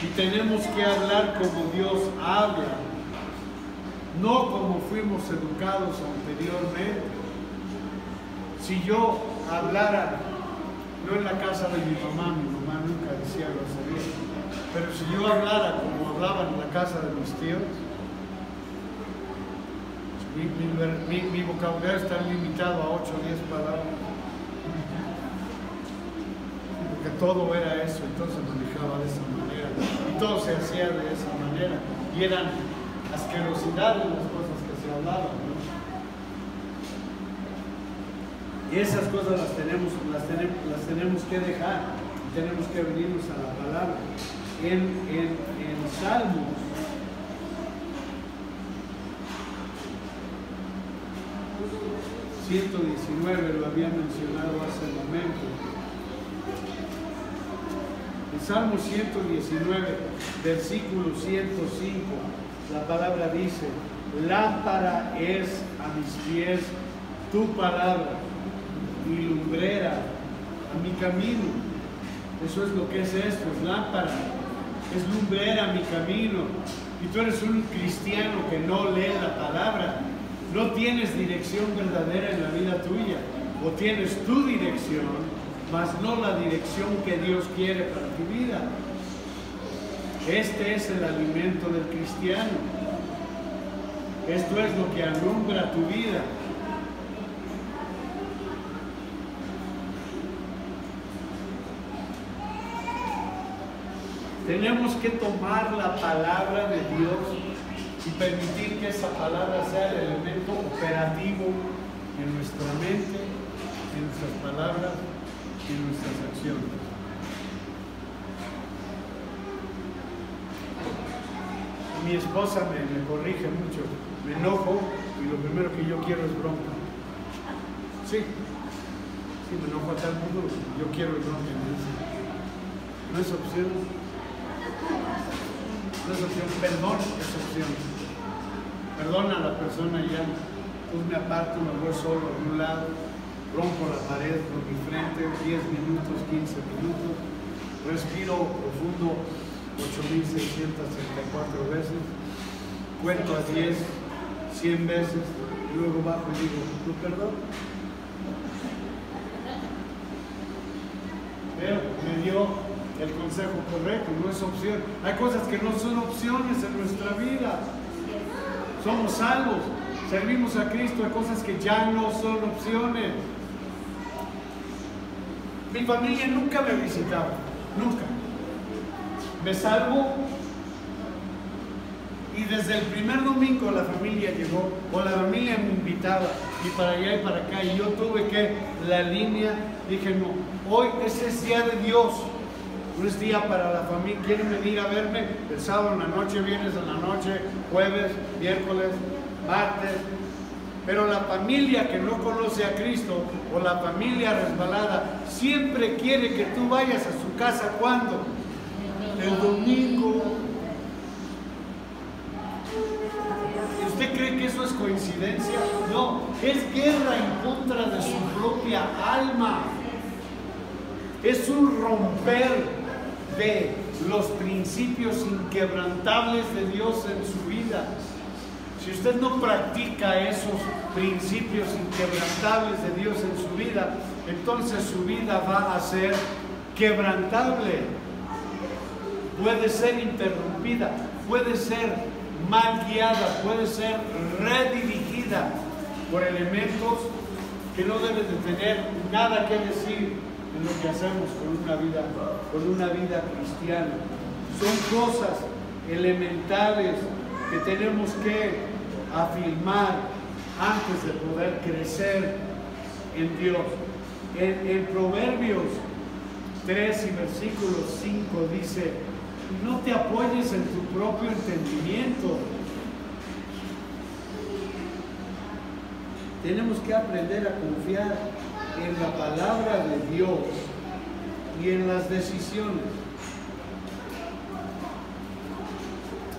y tenemos que hablar como Dios habla, no como fuimos educados anteriormente. Si yo hablara, no en la casa de mi mamá nunca decía groserías, pero si yo hablara como hablaban en la casa de mis tíos, mi vocabulario está limitado a 8 o 10 palabras, porque todo era eso. Entonces manejaba de esa manera y todo se hacía de esa manera, y eran asquerosidades las cosas que se hablaban, ¿no? Y esas cosas las tenemos que dejar, tenemos que venirnos a la palabra. En Salmos 119, lo había mencionado hace un momento. En Salmo 119, versículo 105, la palabra dice, lámpara es a mis pies tu palabra y lumbrera a mi camino. Eso es lo que es esto, es lámpara, es lumbrera a mi camino. Y tú eres un cristiano que no lee la palabra, no tienes dirección verdadera en la vida tuya, o tienes tu dirección, mas no la dirección que Dios quiere para tu vida. Este es el alimento del cristiano. Esto es lo que alumbra tu vida. Tenemos que tomar la palabra de Dios y permitir que esa palabra sea el elemento operativo en nuestra mente, en nuestras palabras y en nuestras acciones. Mi esposa me corrige mucho, me enojo y lo primero que yo quiero es bronca. Sí, me enojo a tal mundo, yo quiero el bronca. No es opción. No es opción, perdón es opción. Perdona a la persona y ya. Pues me aparto, me voy solo a un lado, rompo la pared por mi frente, 10 minutos, 15 minutos, respiro profundo 8.634 veces, cuento a 10, 100 veces, y luego bajo y digo, ¿tú perdón? Pero me dio el consejo correcto, no es opción. Hay cosas que no son opciones en nuestra vida. Somos salvos, servimos a Cristo, hay cosas que ya no son opciones. Mi familia nunca me visitaba, nunca. Me salvo y desde el primer domingo la familia llegó, o la familia me invitaba, y para allá y para acá, y yo tuve que la línea, dije no, hoy ese es día de Dios. No es día para la familia. Quieren venir a verme el sábado en la noche, viernes en la noche, jueves, miércoles, martes. Pero la familia que no conoce a Cristo o la familia resbalada siempre quiere que tú vayas a su casa. ¿Cuándo? El domingo. ¿Y usted cree que eso es coincidencia? No, es guerra en contra de su propia alma. Es un romper de los principios inquebrantables de Dios en su vida. Si usted no practica esos principios inquebrantables de Dios en su vida, entonces su vida va a ser quebrantable. Puede ser interrumpida, puede ser mal guiada, puede ser redirigida por elementos que no deben de tener nada que decir en lo que hacemos con una vida cristiana. Son cosas elementales que tenemos que afirmar antes de poder crecer en Dios. En Proverbios 3 y versículo 5 dice, no te apoyes en tu propio entendimiento. Tenemos que aprender a confiar en la palabra de Dios y en las decisiones.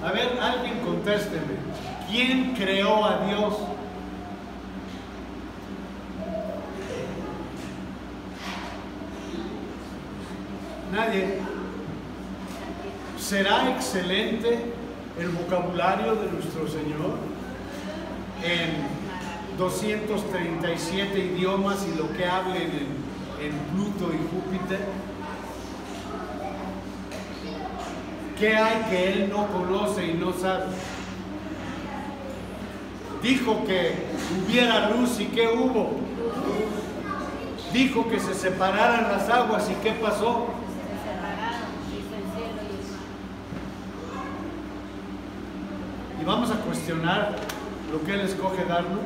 A ver, alguien contésteme. ¿Quién creó a Dios? Nadie. ¿Será excelente el vocabulario de nuestro Señor en 237 idiomas y lo que hablen en Pluto y Júpiter? ¿Qué hay que Él no conoce y no sabe? Dijo que hubiera luz y ¿qué hubo? Dijo que se separaran las aguas y ¿qué pasó? Se separaron, hizo el cielo y el mar. Y vamos a cuestionar lo que Él escoge darnos.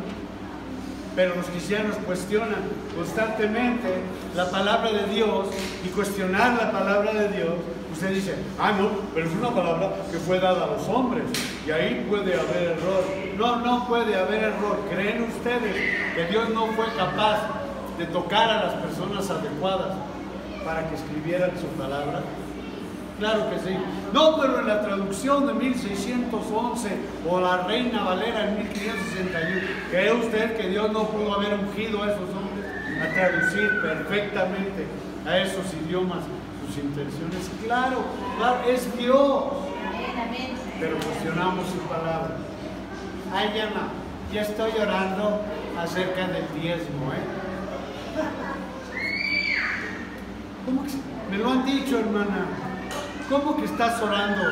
Pero los cristianos cuestionan constantemente la palabra de Dios, y cuestionar la palabra de Dios, usted dice, no, pero es una palabra que fue dada a los hombres y ahí puede haber error. No, no puede haber error. ¿Creen ustedes que Dios no fue capaz de tocar a las personas adecuadas para que escribieran su palabra? Claro que sí. No, pero en la traducción de 1611 o la Reina Valera en 1561, ¿cree usted que Dios no pudo haber ungido a esos hombres a traducir perfectamente a esos idiomas sus intenciones? Claro, claro, es Dios. Pero cuestionamos su palabra. Ay, Diana, ya estoy orando acerca del diezmo, ¿Cómo que me lo han dicho, hermana? ¿Cómo que estás orando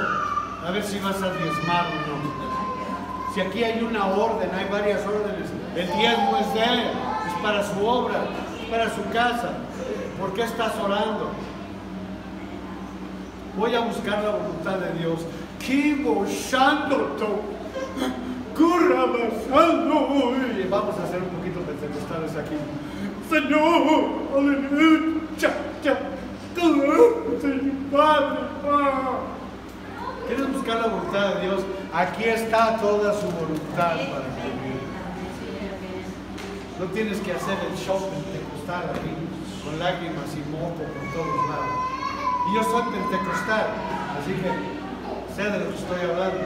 a ver si vas a diezmar o no? Si aquí hay una orden, hay varias órdenes. El diezmo es de Él, es para su obra, es para su casa. ¿Por qué estás orando? Voy a buscar la voluntad de Dios. Kibo Shandoto, curra basando. Vamos a hacer un poquito pentecostales aquí. Señor, aleluya, Señor Padre. ¿Quieres buscar la voluntad de Dios? Aquí está toda su voluntad para ti. No tienes que hacer el show pentecostal aquí, con lágrimas y moco por todos lados. Y yo soy pentecostal, así que sé de lo que estoy hablando.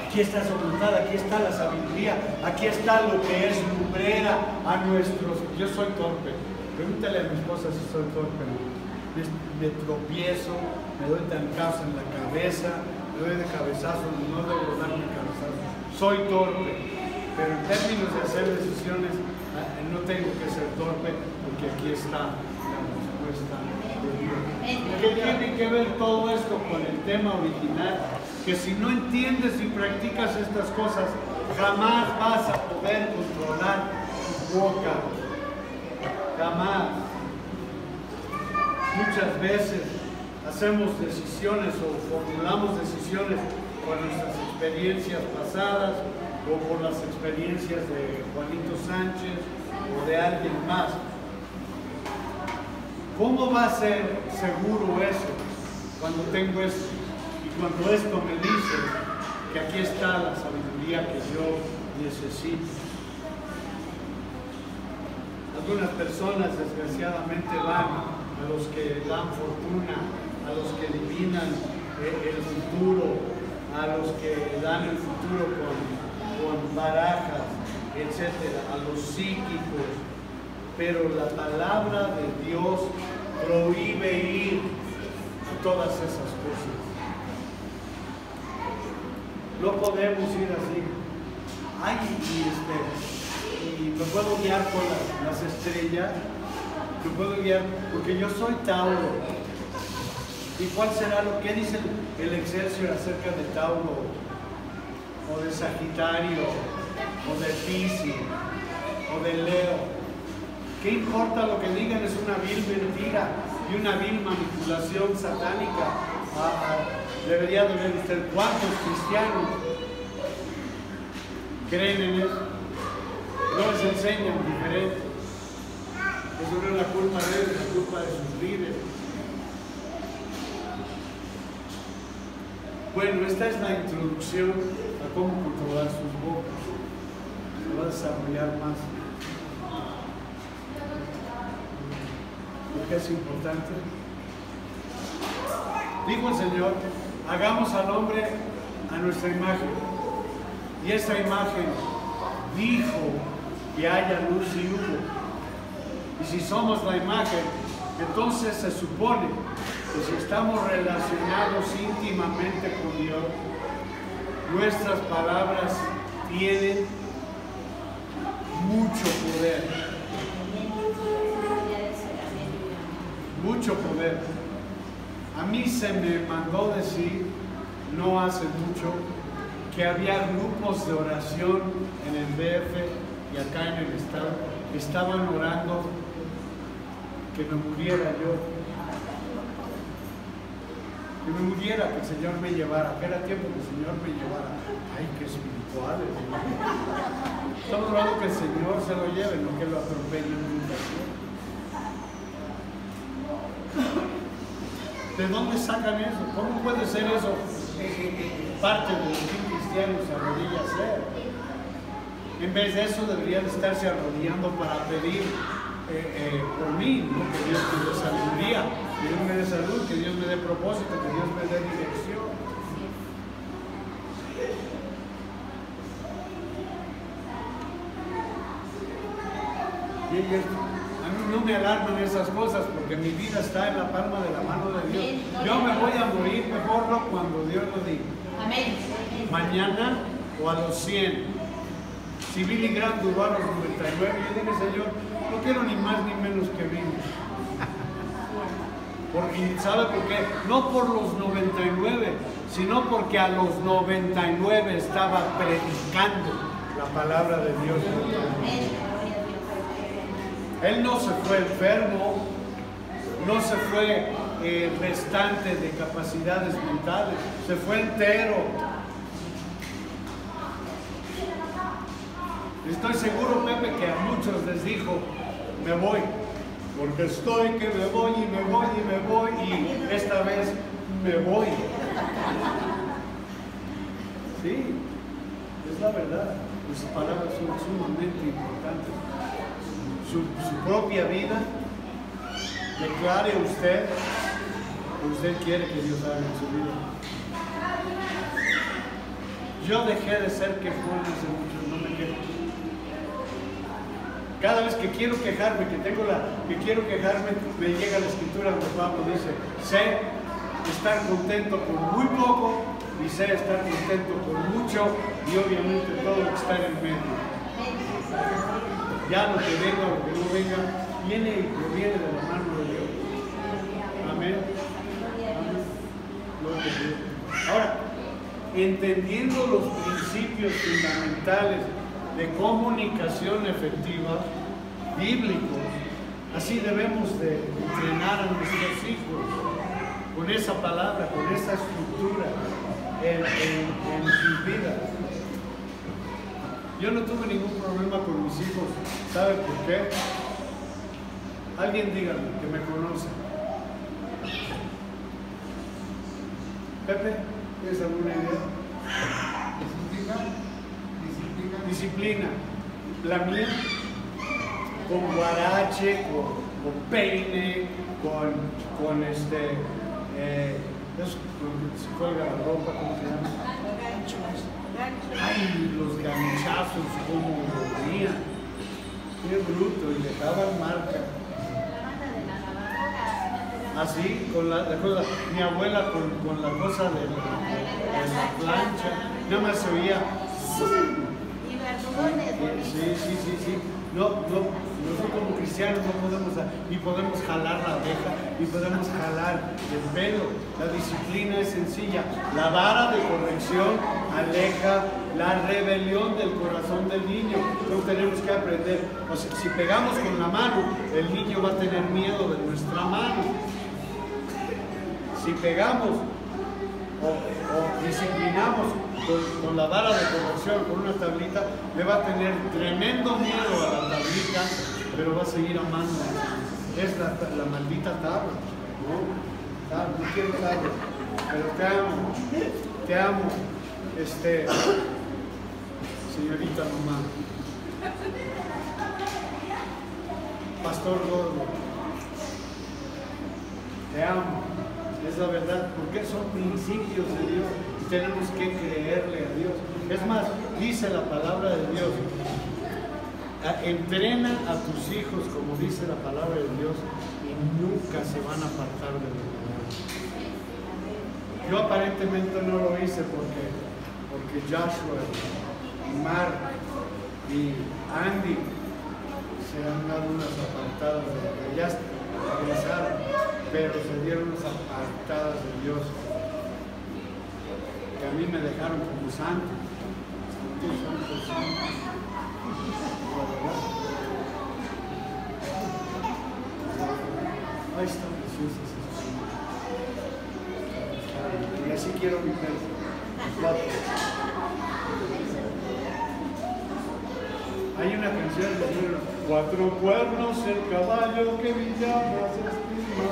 Aquí está su voluntad, aquí está la sabiduría, aquí está lo que es lumbrera a nuestros... Yo soy torpe. Pregúntale a mi esposa si soy torpe. Me tropiezo, me doy tancazos en la cabeza, me doy de cabezazo, no debo darme cabezazo. Soy torpe, pero en términos de hacer decisiones no tengo que ser torpe, porque aquí está la respuesta de Dios. ¿Qué tiene que ver todo esto con el tema original? Que si no entiendes y practicas estas cosas, jamás vas a poder controlar tu boca. Jamás. Muchas veces hacemos decisiones o formulamos decisiones por nuestras experiencias pasadas o por las experiencias de Juanito Sánchez o de alguien más. ¿Cómo va a ser seguro eso cuando tengo esto? Y cuando esto me dice que aquí está la sabiduría que yo necesito. Algunas personas desgraciadamente van a los que dan fortuna, a los que adivinan el futuro, a los que dan el futuro con barajas, etcétera, a los psíquicos. Pero la palabra de Dios prohíbe ir a todas esas cosas. No podemos ir así. Ay, y me puedo guiar por las estrellas. Me puedo guiar porque yo soy Tauro. ¿Y cuál será lo que dice el Excelsior acerca de Tauro? O de Sagitario, o de Piscis, o de Leo. ¿Qué importa lo que digan? Es una vil mentira y una vil manipulación satánica. Debería de ver usted cuántos cristianos creen en eso. No les enseñan diferente. Eso no es la culpa de ellos, es la culpa de sus líderes. Bueno, esta es la introducción a cómo controlar sus bocas. Se va a desarrollar más. ¿Por qué es importante? Dijo el Señor, hagamos al hombre a nuestra imagen. Y esa imagen dijo que haya luz y hubo. Y si somos la imagen, entonces se supone que si estamos relacionados íntimamente con Dios, nuestras palabras tienen mucho poder. Mucho poder. A mí se me mandó decir, no hace mucho, que había grupos de oración en el DF y acá en el estado que estaban orando que me muriera yo, que me muriera, que el Señor me llevara, que era tiempo que el Señor me llevara. Ay, qué espirituales. Estamos orando que el Señor se lo lleve, no que lo atropelle nunca. ¿De dónde sacan eso? ¿Cómo puede ser eso parte de lo que un cristiano se arrodilla a hacer? En vez de eso deberían estarse arrodillando para pedir por mí, ¿no? Que Dios me dé sabiduría Que Dios me dé salud, que Dios me dé propósito, que Dios me dé dirección. Y a mí no me alarman esas cosas porque mi vida está en la palma de la mano de Dios. Yo me voy a morir mejor no cuando Dios lo diga. Amén. Mañana o a los 100. Si Billy Graham duró a los 99, yo dije, Señor, no quiero ni más ni menos que Billy. Porque, ¿sabe por qué? No por los 99, sino porque a los 99 estaba predicando la palabra de Dios. Él no se fue enfermo, no se fue restante de capacidades mentales, se fue entero. Estoy seguro, Pepe, que a muchos les dijo, me voy, porque estoy que me voy y me voy y me voy, y esta vez me voy. Sí, es la verdad. Sus palabras son sumamente importantes. Su propia vida, declare usted que usted quiere que Dios haga en su vida. Yo dejé de ser quejón hace mucho, no me quejo. Cada vez que quiero quejarme, que quiero quejarme, me llega la escritura donde Pablo dice, sé estar contento con muy poco y sé estar contento con mucho, y obviamente todo lo que está en medio. Ya lo que venga, lo que no venga, viene y proviene de la mano de Dios. Amén. Amén. Ahora, entendiendo los principios fundamentales de comunicación efectiva, bíblicos, así debemos de entrenar a nuestros hijos con esa palabra, con esa estructura en sus vidas. Yo no tuve ningún problema con mis hijos. ¿Sabe por qué? Alguien dígame que me conoce. Pepe, ¿tienes alguna idea? Disciplina. La mía, con guarache, con peine, con se cuelga la ropa, ¿cómo se llama? Ay, los ganchazos, como dormía. Qué bruto, y dejaban marca. Así, con la cosa, mi abuela con la cosa de la plancha, nada más se oía. Sí. No, nosotros como cristianos no podemos, ni podemos jalar la oreja, ni podemos jalar el pelo. La disciplina es sencilla. La vara de corrección aleja la rebelión del corazón del niño. Entonces tenemos que aprender. O sea, si pegamos con la mano, el niño va a tener miedo de nuestra mano. Si pegamos o disciplinamos con la vara de corrección, con una tablita, le va a tener tremendo miedo a la tablita, pero va a seguir amando. Es la maldita tabla, ¿no? No quiero tabla, pero te amo, señorita mamá. Pastor Gordo, te amo. Es la verdad, porque son principios de Dios y tenemos que creerle a Dios. Es más, dice la palabra de Dios, entrena a tus hijos como dice la palabra de Dios y nunca se van a apartar de lo bueno. Yo aparentemente no lo hice porque Joshua y Mark y Andy se han dado unas apartadas de lo que ya regresaron, pero se dieron unas apartadas de Dios que a mí me dejaron como santo. Ahí están preciosas esas. Y así quiero mi perro. Hay una canción que dice: 4 cuernos el caballo que Villama se estima.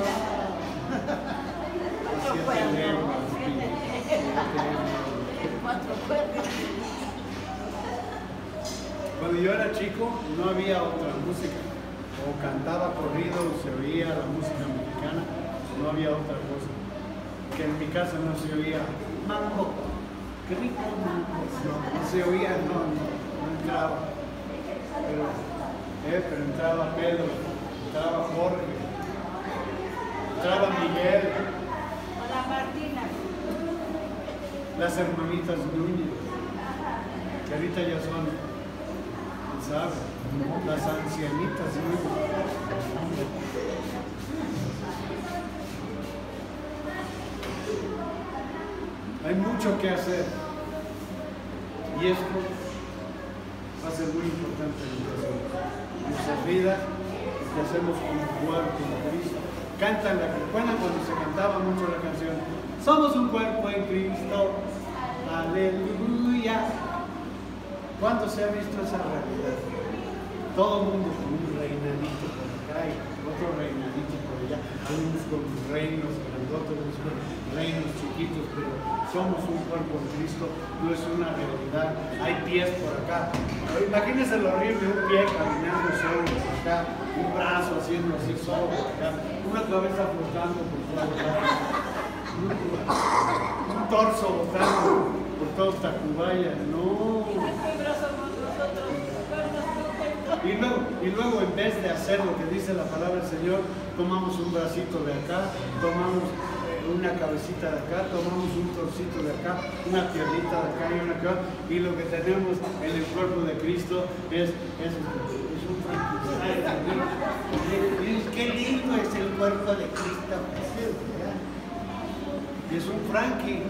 Cuando yo era chico no había otra música, o cantaba corrido o se oía la música mexicana, o no había otra cosa. Que en mi casa no se oía mango, qué rico mango, no se oía, no entraba. Pero entraba Pedro, entraba Jorge, entraba Miguel, Hola Martina. las hermanitas Núñez, que ahorita ya son, ¿sabes? Las ancianitas Núñez. Hay mucho que hacer y esto va a ser muy importante en nuestras vidas, lo que hacemos como cuerpo en Cristo. Cantan cuando se cantaba mucho la canción, somos un cuerpo en Cristo, aleluya. ¿Cuándo se ha visto esa realidad? Todo el mundo con un reinadito por acá y otro reinadito por allá, algunos con reinos grandotes, otros con reinos chiquitos, pero somos un cuerpo en Cristo, no es una realidad. Hay pies por acá. Imagínense lo horrible, un pie caminando solo por acá, un brazo haciendo así solo por acá, una cabeza flotando por todos lados, un torso botando por todo Tacubaya. No. Y luego en vez de hacer lo que dice la palabra del Señor, tomamos un bracito de acá, tomamos una cabecita de acá, tomamos un torcito de acá, una piernita de acá y una acá, y lo que tenemos en el cuerpo de Cristo es un Frankenstein. Qué lindo es el cuerpo de Cristo. Y es un Frankie.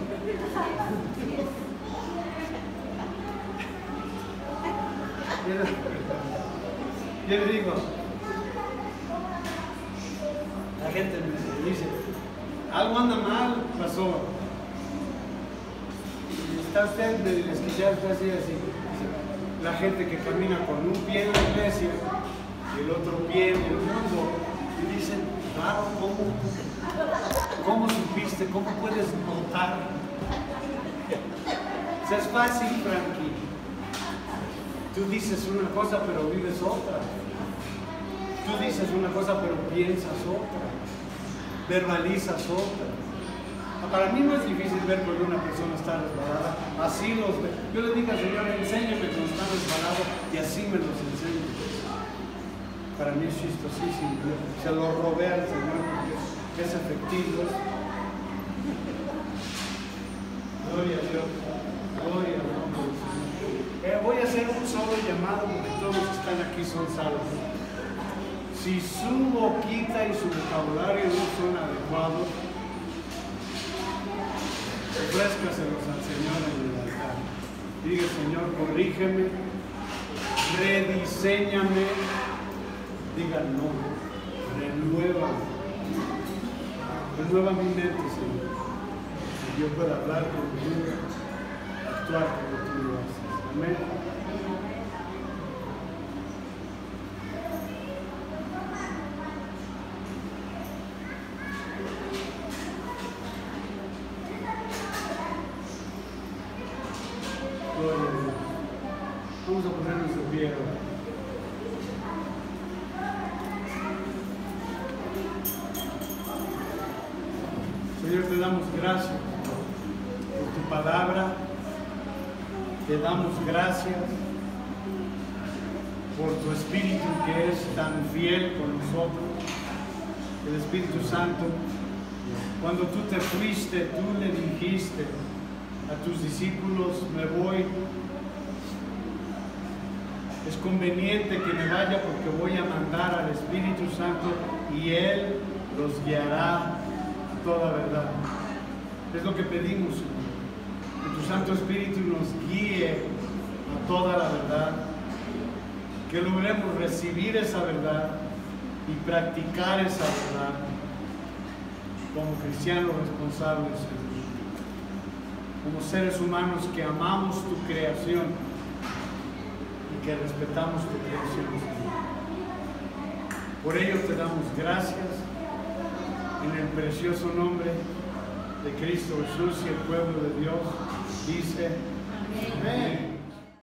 Yo le digo, la gente me dice, algo anda mal, pasó. Está usted medio desquiciado, está así. La gente que camina con un pie en la iglesia y el otro pie en el mundo, y dicen, claro, ¿cómo supiste? ¿Cómo puedes notar? O sea, es fácil, Frankie. Tú dices una cosa pero vives otra. Tú dices una cosa pero piensas otra. Verbalizas otra. Para mí no es difícil ver cuando una persona está resbalada. Así los ve. Yo le digo al Señor, enséñame cuando está resbalado y así me los enseño. Para mí es chistosísimo. Se lo robé al Señor porque es efectivo. Gloria a Dios. Gloria a Dios. Voy a hacer un solo llamado porque todos los que están aquí son salvos. Si su boquita y su vocabulario no son adecuados, ofrézcaselos al Señor en el altar. Diga, Señor, corrígeme, rediséñame. Diga, no, renueva mi mente, Señor. Que yo pueda hablar contigo, actuar como tú lo haces. Amén. Gloria a Dios. Vamos a ponernos de pie ahora. Señor, te damos gracias por tu palabra. Te damos gracias por tu Espíritu que es tan fiel con nosotros, el Espíritu Santo. Cuando tú te fuiste, tú le dijiste a tus discípulos, me voy. Es conveniente que me vaya porque voy a mandar al Espíritu Santo y Él los guiará a toda verdad. Es lo que pedimos, Señor. Que tu Santo Espíritu nos guíe a toda la verdad, que logremos recibir esa verdad y practicar esa verdad como cristianos responsables, Señor. Como seres humanos que amamos tu creación y que respetamos tu creación, Señor. Por ello te damos gracias en el precioso nombre de Cristo Jesús, y el pueblo de Dios dice amén.